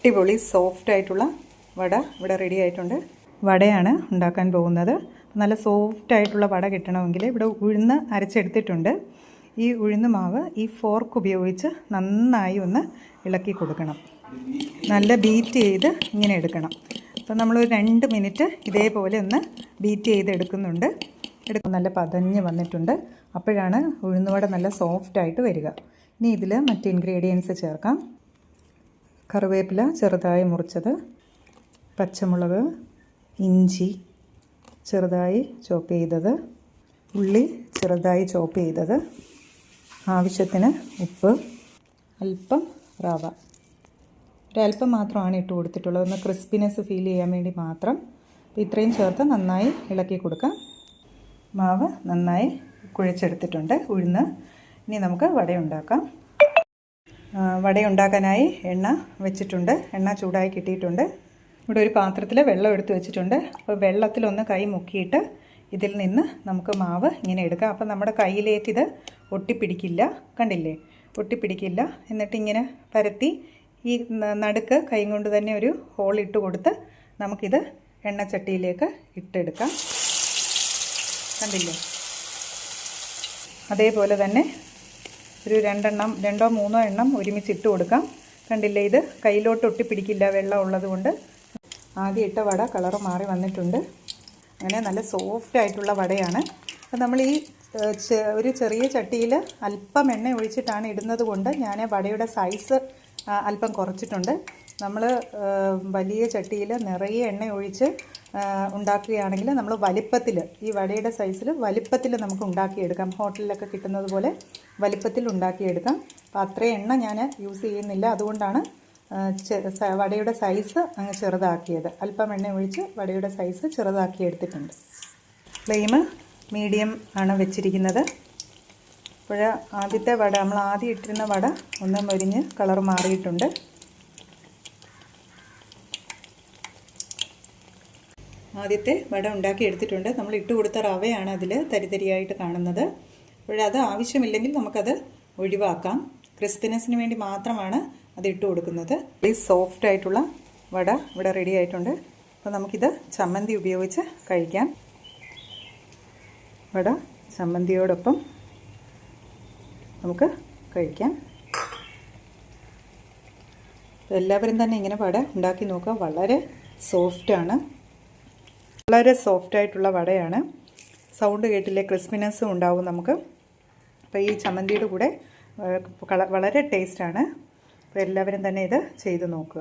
അടിപൊളി സോഫ്റ്റ് ആയിട്ടുള്ള വട ഇവിടെ റെഡി ആയിട്ടുണ്ട്. വടയാണ് ഉണ്ടാക്കാൻ പോകുന്നത്. നല്ല സോഫ്റ്റ് ആയിട്ടുള്ള വട കിട്ടണമെങ്കിൽ ഇവിടെ ഉഴുന്ന് അരച്ചെടുത്തിട്ടുണ്ട്. ഈ ഉഴുന്ന് മാവ് ഈ ഫോർക്ക് ഉപയോഗിച്ച് നന്നായി ഒന്ന് ഇളക്കി കൊടുക്കണം. നല്ല ബീറ്റ് ചെയ്ത് ഇങ്ങനെ എടുക്കണം. അപ്പോൾ നമ്മളൊരു 2 മിനിറ്റ് ഇതേപോലെ ഒന്ന് ബീറ്റ് ചെയ്ത് എടുക്കുന്നുണ്ട്. നല്ല പതഞ്ഞ് വന്നിട്ടുണ്ട്. അപ്പോഴാണ് ഉഴുന്നുവട നല്ല സോഫ്റ്റായിട്ട് വരിക. ഇനി ഇതിൽ മറ്റ് ഇൻഗ്രീഡിയൻസ് ചേർക്കാം. കറിവേപ്പില ചെറുതായി മുറിച്ചത്, പച്ചമുളക്, ഇഞ്ചി ചെറുതായി ചോപ്പ് ചെയ്തത്, ഉള്ളി ചെറുതായി ചോപ്പ് ചെയ്തത്, ആവശ്യത്തിന് ഉപ്പ്, അല്പം റവ, ഒരല്പം മാത്രമാണ് ഇട്ട് കൊടുത്തിട്ടുള്ളത്. ഒന്ന് ക്രിസ്പിനെസ് ഫീൽ ചെയ്യാൻ വേണ്ടി മാത്രം. അപ്പോൾ ഇത്രയും ചേർത്ത് നന്നായി ഇളക്കി കൊടുക്കാം. മാവ് നന്നായി കുഴച്ചെടുത്തിട്ടുണ്ട് ഉഴുന്ന്. ഇനി നമുക്ക് വടയുണ്ടാക്കാം. വടയുണ്ടാക്കാനായി എണ്ണ വെച്ചിട്ടുണ്ട്. എണ്ണ ചൂടായി കിട്ടിയിട്ടുണ്ട്. ഇവിടെ ഒരു പാത്രത്തിൽ വെള്ളം എടുത്ത് വെച്ചിട്ടുണ്ട്. അപ്പോൾ വെള്ളത്തിലൊന്ന് കൈ മുക്കിയിട്ട് ഇതിൽ നിന്ന് നമുക്ക് മാവ് ഇങ്ങനെ എടുക്കാം. അപ്പോൾ നമ്മുടെ കയ്യിലേക്ക് ഇത് ഒട്ടിപ്പിടിക്കില്ല. കണ്ടില്ലേ, ഒട്ടിപ്പിടിക്കില്ല. എന്നിട്ട് ഇങ്ങനെ പരത്തി ഈ നടുക്ക് കൈ കൊണ്ട് തന്നെ ഒരു ഹോൾ ഇട്ട് കൊടുത്ത് നമുക്കിത് എണ്ണച്ചട്ടിയിലേക്ക് ഇട്ടെടുക്കാം. കണ്ടില്ലേ, അതേപോലെ തന്നെ ഒരു 2 3 എണ്ണം ഒരുമിച്ച് ഇട്ട് കൊടുക്കാം. കണ്ടില്ലേ, ഇത് കയ്യിലോട്ട് ഒട്ടിപ്പിടിക്കില്ല വെള്ളം ഉള്ളത് കൊണ്ട്. ആദ്യം ഇട്ട വട കളറ് മാറി വന്നിട്ടുണ്ട്. അങ്ങനെ നല്ല സോഫ്റ്റ് ആയിട്ടുള്ള വടയാണ്. അപ്പോൾ നമ്മൾ ഈ ഒരു ചെറിയ ചട്ടിയിൽ അല്പം എണ്ണ ഒഴിച്ചിട്ടാണ് ഇടുന്നത് കൊണ്ട് ഞാൻ വടയുടെ സൈസ് അല്പം കുറച്ചിട്ടുണ്ട്. നമ്മൾ വലിയ ചട്ടിയിൽ നിറയെ എണ്ണ ഒഴിച്ച് ഉണ്ടാക്കുകയാണെങ്കിൽ നമ്മൾ വലിപ്പത്തിൽ, ഈ വടയുടെ സൈസിൽ വലിപ്പത്തിൽ നമുക്ക് ഉണ്ടാക്കിയെടുക്കാം. ഹോട്ടലിലൊക്കെ കിട്ടുന്നത് പോലെ വലിപ്പത്തിൽ ഉണ്ടാക്കിയെടുക്കാം. അപ്പോൾ അത്രയും എണ്ണ ഞാൻ യൂസ് ചെയ്യുന്നില്ല. അതുകൊണ്ടാണ് വടയുടെ സൈസ് അങ്ങ് ചെറുതാക്കിയത്. അല്പം എണ്ണ ഒഴിച്ച് വടയുടെ സൈസ് ചെറുതാക്കി എടുത്തിട്ടുണ്ട്. ഫ്ലെയിം മീഡിയം ആണ് വെച്ചിരിക്കുന്നത്. അപ്പോൾ ആദ്യത്തെ വട, നമ്മൾ ആദ്യം ഇട്ടിരുന്ന വട ഒന്ന് മൊരിഞ്ഞ് കളർ മാറിയിട്ടുണ്ട്. ആദ്യത്തെ വട ഉണ്ടാക്കി എടുത്തിട്ടുണ്ട്. നമ്മൾ ഇട്ട് കൊടുത്ത റവയാണ് അതിൽ തരിതരിയായിട്ട് കാണുന്നത്. അപ്പോഴത് ആവശ്യമില്ലെങ്കിൽ നമുക്കത് ഒഴിവാക്കാം. ക്രിസ്പിനെസ്സിന് വേണ്ടി മാത്രമാണ് അത് ഇട്ട് കൊടുക്കുന്നത്. ഈ സോഫ്റ്റ് ആയിട്ടുള്ള വട ഇവിടെ റെഡി ആയിട്ടുണ്ട്. അപ്പോൾ നമുക്കിത് ചമ്മന്തി ഉപയോഗിച്ച് കഴിക്കാം. വട ചമ്മന്തിയോടൊപ്പം നമുക്ക് കഴിക്കാം. എല്ലാവരും തന്നെ ഇങ്ങനെ വട ഉണ്ടാക്കി നോക്കുക. വളരെ സോഫ്റ്റാണ്, വളരെ സോഫ്റ്റായിട്ടുള്ള വടയാണ്. സൗണ്ട് കേട്ടില്ലേ, ക്രിസ്പിനെസ്സും ഉണ്ടാവും നമുക്ക്. അപ്പോൾ ഈ ചമ്മന്തിയുടെ കൂടെ വളരെ ടേസ്റ്റാണ്. അപ്പോൾ എല്ലാവരും തന്നെ ഇത് ചെയ്ത് നോക്കുക.